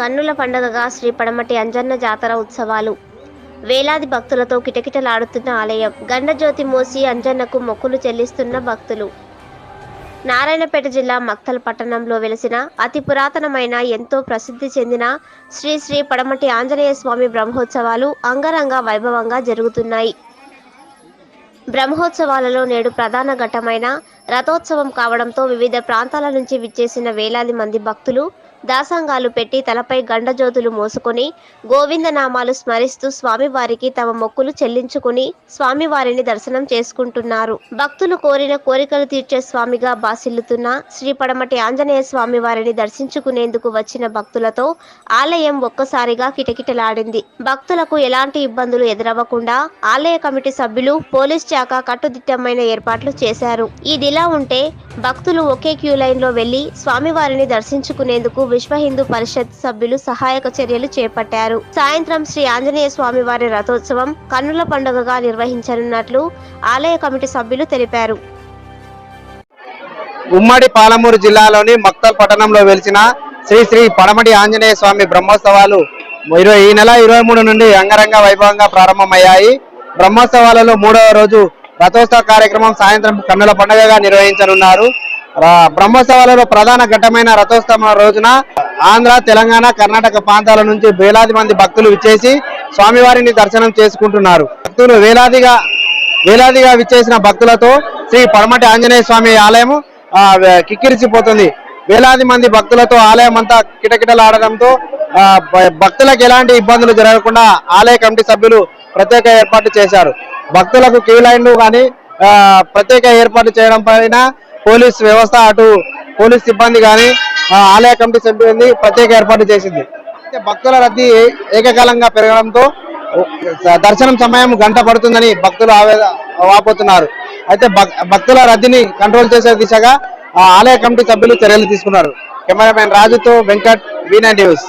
కన్నుల పండుగగా శ్రీ పడమటి అంజన్న జాతర ఉత్సవాలు. వేలాది భక్తులతో కిటకిటలాడుతున్న ఆలయం. గండజ్యోతి మోసి అంజన్నకు మొక్కులు చెల్లిస్తున్న భక్తులు. నారాయణపేట జిల్లా మక్తల్ పట్టణంలో వెలిసిన అతి పురాతనమైన ఎంతో ప్రసిద్ధి చెందిన శ్రీ శ్రీ పడమటి ఆంజనేయ స్వామి బ్రహ్మోత్సవాలు అంగరంగ వైభవంగా జరుగుతున్నాయి. బ్రహ్మోత్సవాలలో నేడు ప్రధాన ఘట్టమైన రథోత్సవం కావడంతో వివిధ ప్రాంతాల నుంచి విచ్చేసిన వేలాది మంది భక్తులు దాసంగాలు పెట్టి తలపై గండజ్యోతులు మోసుకొని గోవిందనామాలు స్మరిస్తూ స్వామివారికి తమ మొక్కులు చెల్లించుకుని స్వామివారిని దర్శనం చేసుకుంటున్నారు. భక్తులు కోరిన కోరికలు తీర్చే స్వామిగా బాసిల్లుతున్న శ్రీ పడమటి ఆంజనేయ స్వామి వారిని దర్శించుకునేందుకు వచ్చిన భక్తులతో ఆలయం ఒక్కసారిగా కిటకిటలాడింది. భక్తులకు ఎలాంటి ఇబ్బందులు ఎదురవ్వకుండా ఆలయ కమిటీ సభ్యులు, పోలీస్ శాఖ కట్టుదిట్టమైన ఏర్పాట్లు చేశారు. ఇదిలా ఉంటే భక్తులు ఒకే క్యూ లైన్ లో వెళ్లి స్వామివారిని దర్శించుకునేందుకు విశ్వ హిందూ పరిషత్ సభ్యులు సహాయక చర్యలు చేపట్టారు. సాయంత్రం శ్రీ ఆంజనేయ స్వామి వారి రథోత్సవం కన్నుల పండుగగా నిర్వహించనున్నట్లు ఆలయ కమిటీ సభ్యులు తెలిపారు. ఉమ్మడి పాలమూరు జిల్లాలోని మక్తల్ పట్టణంలో వెలిసిన శ్రీ శ్రీ పడమటి ఆంజనేయ స్వామి బ్రహ్మోత్సవాలు ఈ నెల 23 నుండి అంగరంగ వైభవంగా ప్రారంభమయ్యాయి. బ్రహ్మోత్సవాలలో 3వ రోజు రథోత్సవ కార్యక్రమం సాయంత్రం కన్నుల పండుగగా నిర్వహించనున్నారు. బ్రహ్మోత్సవాలలో ప్రధాన ఘట్టమైన రథోత్సవం రోజున ఆంధ్ర, తెలంగాణ, కర్ణాటక ప్రాంతాల నుంచి వేలాది మంది భక్తులు విచ్చేసి స్వామివారిని దర్శనం చేసుకుంటున్నారు. భక్తులు వేలాదిగా విచ్చేసిన భక్తులతో శ్రీ పడమటి ఆంజనేయ స్వామి ఆలయం కిక్కిరిసిపోతుంది. వేలాది మంది భక్తులతో ఆలయం అంతా కిటకిటలాడడంతో భక్తులకు ఎలాంటి ఇబ్బందులు జరగకుండా ఆలయ కమిటీ సభ్యులు ప్రత్యేక ఏర్పాట్లు చేశారు. భక్తులకు క్యూ లైన్లు కానీ ప్రత్యేక ఏర్పాట్లు చేయడం పైన పోలీస్ వ్యవస్థ, అటు పోలీస్ సిబ్బంది కానీ ఆలయ కమిటీ సిబ్బంది ప్రత్యేక ఏర్పాట్లు చేసింది. భక్తుల రద్దీ ఏకకాలంగా పెరగడంతో దర్శనం సమయం గంట పడుతుందని భక్తులు వాపోతున్నారు. అయితే భక్తుల రద్దీని కంట్రోల్ చేసే దిశగా ఆలయ కమిటీ సభ్యులు చర్యలు తీసుకున్నారు. కెమెరామెన్ రాజుతో వెంకట్, V9 న్యూస్.